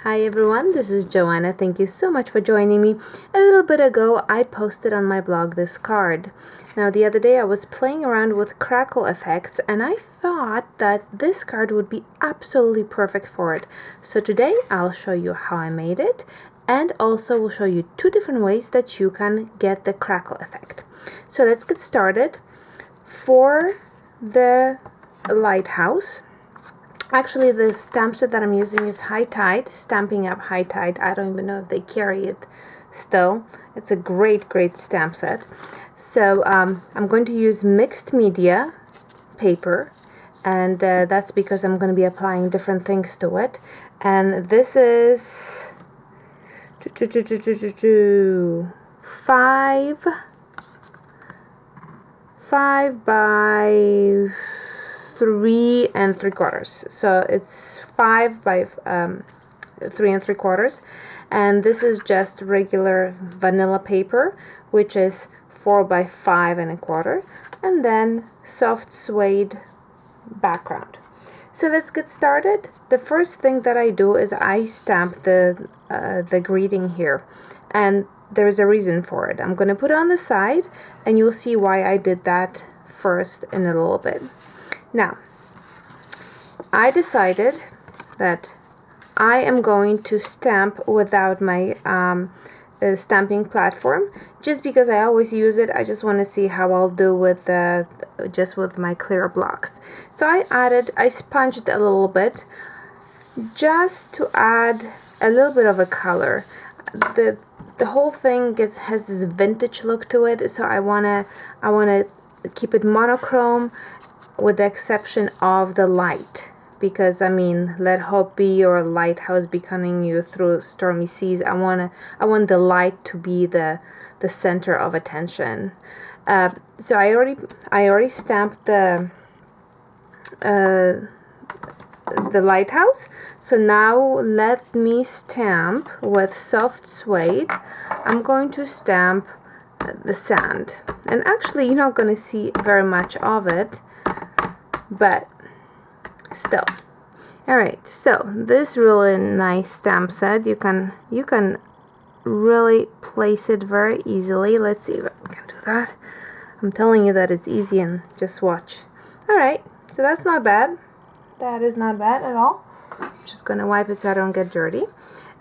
Hi everyone, this is Joanna. Thank you so much for joining me. A little bit ago I posted on my blog this card. Now the other day I was playing around with crackle effects and I thought that this card would be absolutely perfect for it. So today I'll show you how I made it and also will show you two different ways that you can get the crackle effect. So let's get started. For the lighthouse, actually, the stamp set that I'm using is High Tide, Stamping Up High Tide. I don't even know if they carry it still. It's a great stamp set. So I'm going to use mixed media paper, and that's because I'm going to be applying different things to it. And this is 5 by 3 3/4, so it's 5 by 3 3/4, and this is just regular vanilla paper, which is 4 by 5 1/4, and then soft suede background. So let's get started. The first thing that I do is I stamp the greeting here, and there's a reason for it. I'm going to put it on the side and you'll see why I did that first in a little bit. Now, I decided that I am going to stamp without my stamping platform, just because I always use it. I just want to see how I'll do with just with my clear blocks. So I sponged a little bit just to add a little bit of a color. The whole thing has this vintage look to it, so I wanna keep it monochrome, with the exception of the light, because I mean, let hope be your lighthouse beckoning you through stormy seas. I want the light to be the center of attention. So I already stamped the lighthouse. So now let me stamp with soft suede. I'm going to stamp the sand, and actually you're not going to see very much of it, but still. Alright, so this really nice stamp set, you can really place it very easily. Let's see if I can do that. I'm telling you that it's easy, and just watch. Alright, so that's not bad. That is not bad at all. I'm just going to wipe it so I don't get dirty.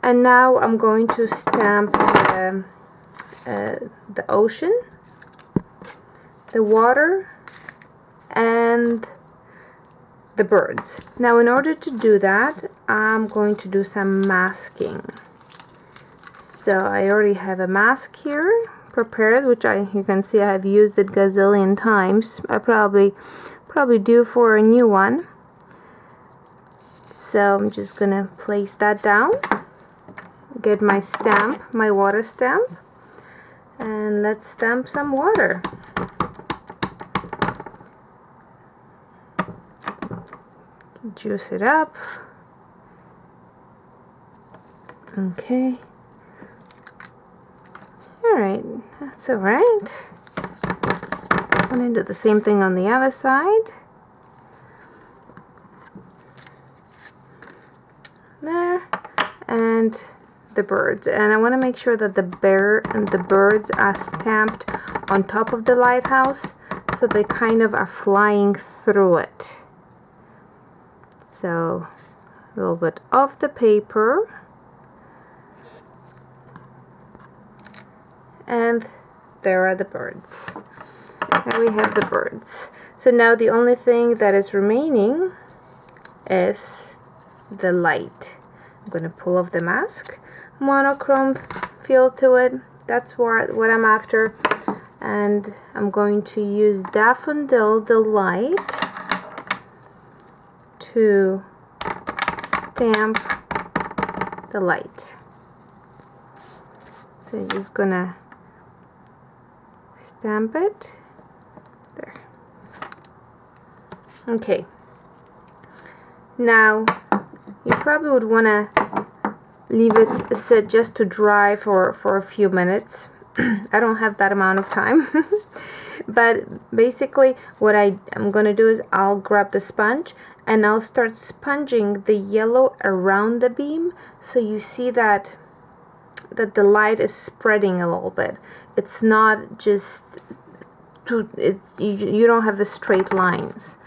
And now I'm going to stamp the ocean, the water, and the birds. Now, in order to do that, I'm going to do some masking. So I already have a mask here prepared, which you can see I have used it gazillion times. I probably due for a new one. So I'm just gonna place that down, get my stamp, my water stamp, and let's stamp some water. Juice it up. Okay. Alright, that's alright. I'm going to do the same thing on the other side. There. And the birds. And I want to make sure that the bear and the birds are stamped on top of the lighthouse, so they kind of are flying through it. So a little bit of the paper, and there are the birds. There we have the birds. So now the only thing that is remaining is the light. I'm going to pull off the mask, monochrome feel to it. That's what I'm after, and I'm going to use Daffodil Delight to stamp the light. So I'm just gonna stamp it there. Okay, now you probably would want to leave it sit just to dry for a few minutes. I don't have that amount of time. But basically what I'm going to do is I'll grab the sponge and I'll start sponging the yellow around the beam, so you see that the light is spreading a little bit. It's not just you don't have the straight lines.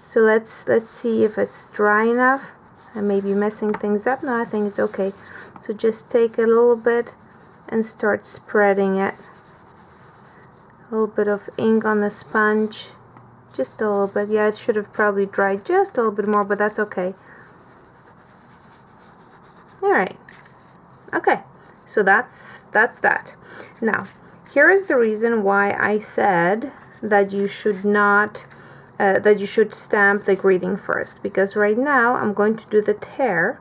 So let's see if it's dry enough. I may be messing things up. No, I think it's okay. So just take a little bit and start spreading it. A little bit of ink on the sponge, just a little bit. Yeah, it should have probably dried just a little bit more, but that's okay. Alright, okay, so that's that. Now, here is the reason why I said that you should not, that you should stamp the greeting first, because right now I'm going to do the tear,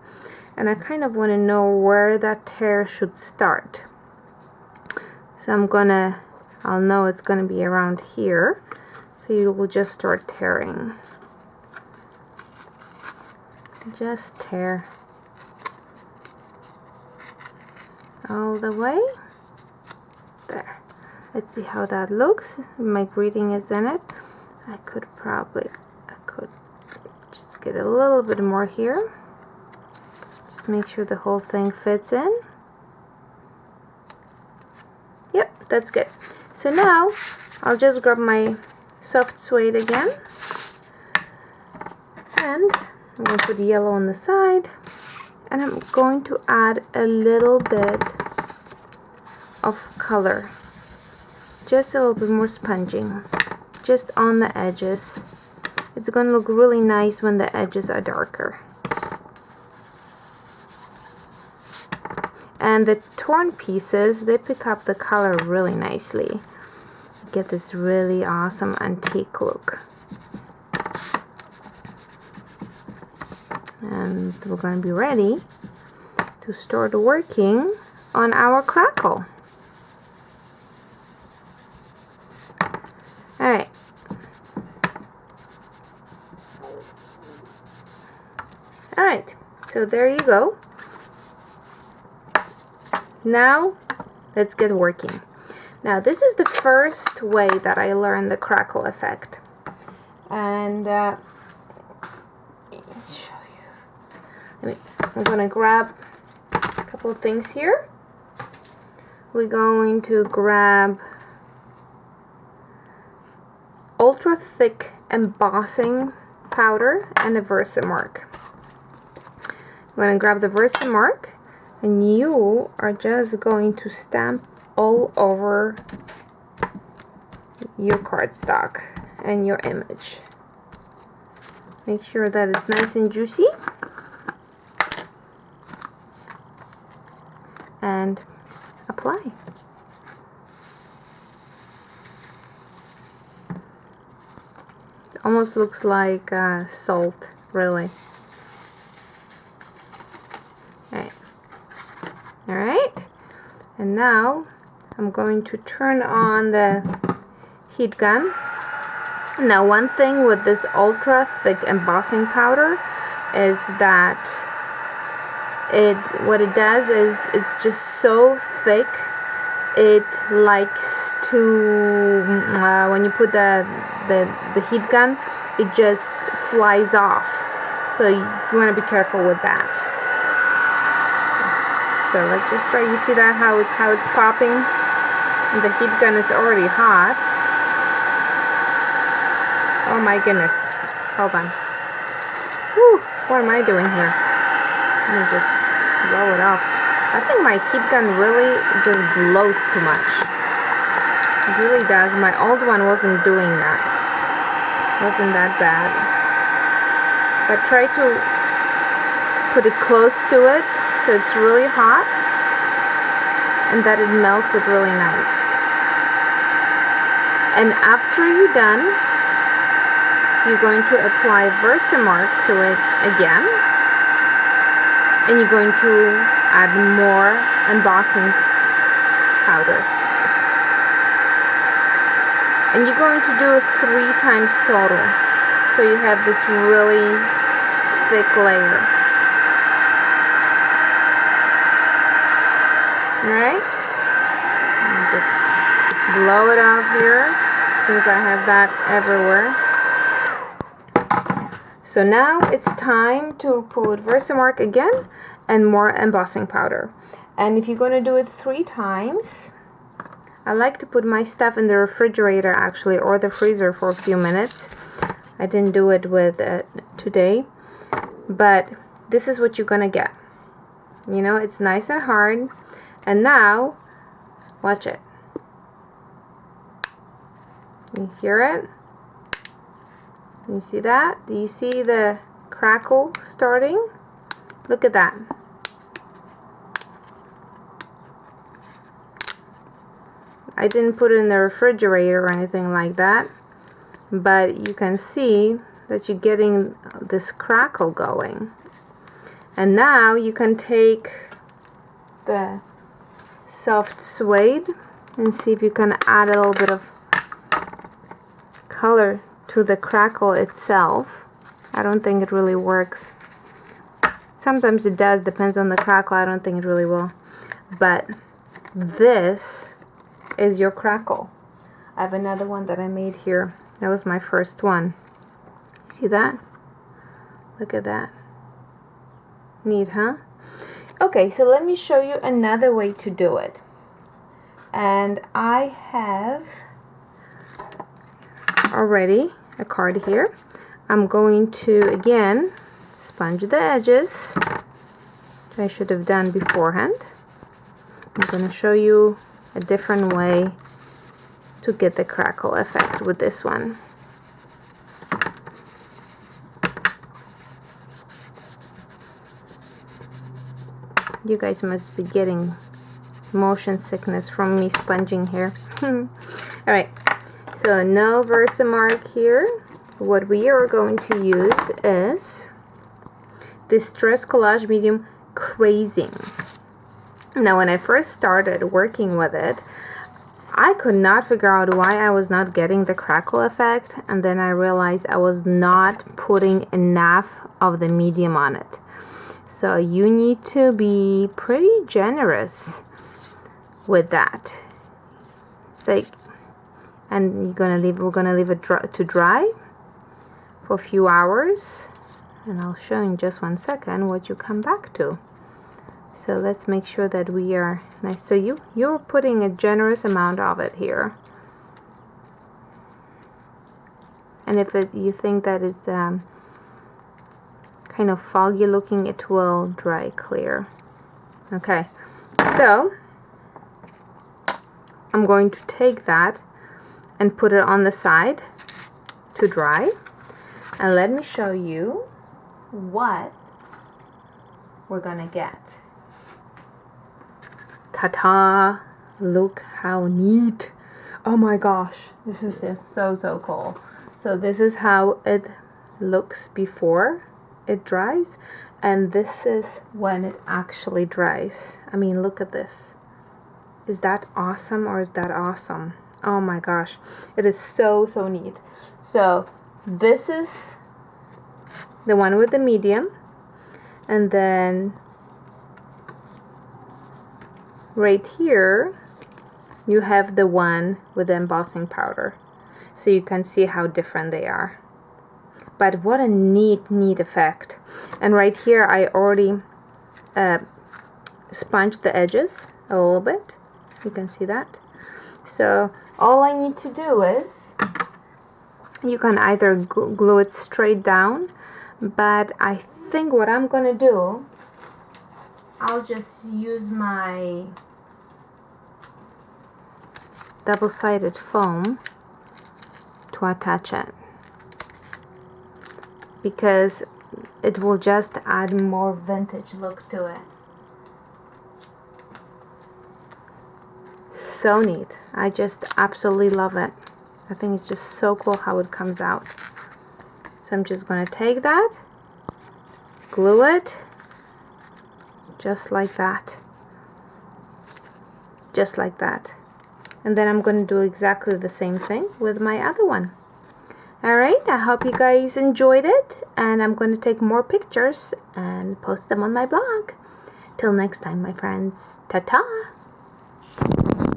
and I kind of want to know where that tear should start. So I'll know it's going to be around here, so you will just start tearing. Just tear all the way. There. Let's see how that looks. My greeting is in it. I could just get a little bit more here. Just make sure the whole thing fits in. Yep, that's good. So now I'll just grab my soft suede again, and I'm going to put yellow on the side, and I'm going to add a little bit of color, just a little bit more sponging, just on the edges. It's going to look really nice when the edges are darker. And the torn pieces, they pick up the color really nicely. You get this really awesome antique look. And we're going to be ready to start working on our crackle. Alright. Alright, so there you go. Now, let's get working. Now, this is the first way that I learned the crackle effect. And let me show you. I'm going to grab a couple of things here. We're going to grab ultra thick embossing powder and a Versamark. I'm going to grab the Versamark, and you are just going to stamp all over your cardstock and your image. Make sure that it's nice and juicy, and apply. It almost looks like salt, really. Alright, and now I'm going to turn on the heat gun. Now, one thing with this ultra thick embossing powder is that what it does is it's just so thick, it likes to, when you put the heat gun, it just flies off. So you want to be careful with that. So let's just try. You see that how it's popping? And the heat gun is already hot. Oh my goodness. Hold on. Whew, what am I doing here? Let me just blow it off. I think my heat gun really just blows too much. It really does. My old one wasn't doing that. Wasn't that bad. But try to put it close to it so it's really hot, and that it melts it really nice. And after you're done, you're going to apply Versamark to it again, and you're going to add more embossing powder. And you're going to do it 3 times total, so you have this really thick layer. Alright, just blow it off here since I have that everywhere. So So now it's time to put Versamark again and more embossing powder. And if you're going to do it 3 times, I like to put my stuff in the refrigerator actually, or the freezer for a few minutes. I didn't do it with today, but this is what you're going to get. You know, it's nice and hard. And now, watch it. You hear it? You see that? Do you see the crackle starting? Look at that. I didn't put it in the refrigerator or anything like that, but you can see that you're getting this crackle going. And now you can take the soft suede and see if you can add a little bit of color to the crackle itself. I don't think it really works. Sometimes it does, depends on the crackle. I don't think it really will. But this is your crackle. I have another one that I made here. That was my first one. See that? Look at that. Neat, huh? Okay, so let me show you another way to do it. And I have already a card here. I'm going to again sponge the edges, which I should have done beforehand. I'm going to show you a different way to get the crackle effect with this one. You guys must be getting motion sickness from me sponging here. Alright, so no Versamark here. What we are going to use is this Stress Collage Medium Crazing. Now when I first started working with it, I could not figure out why I was not getting the crackle effect, and then I realized I was not putting enough of the medium on it. So you need to be pretty generous with that. It's like, and we're gonna leave it to dry for a few hours, and I'll show in just 1 second what you come back to. So let's make sure that we are nice. So you're putting a generous amount of it here, and if you think that it's kind of foggy looking, it will dry clear. Okay, so I'm going to take that and put it on the side to dry, and let me show you what we're gonna get. Ta-ta! Look how neat! Oh my gosh, this is just so cool. So this is how it looks before it dries, and this is when it actually dries. I mean, look at this. Is that awesome, or is that awesome? Oh my gosh, it is so neat. So this is the one with the medium, and then right here you have the one with the embossing powder, so you can see how different they are. But what a neat effect. And right here I already sponged the edges a little bit. You can see that. So all I need to do is, you can either glue it straight down, but I think what I'm gonna do, I'll just use my double-sided foam to attach it, because it will just add more vintage look to it. So neat. I just absolutely love it. I think it's just so cool how it comes out. So I'm just going to take that, glue it, just like that. Just like that. And then I'm going to do exactly the same thing with my other one. Alright, I hope you guys enjoyed it, and I'm going to take more pictures and post them on my blog. Till next time, my friends. Ta-ta!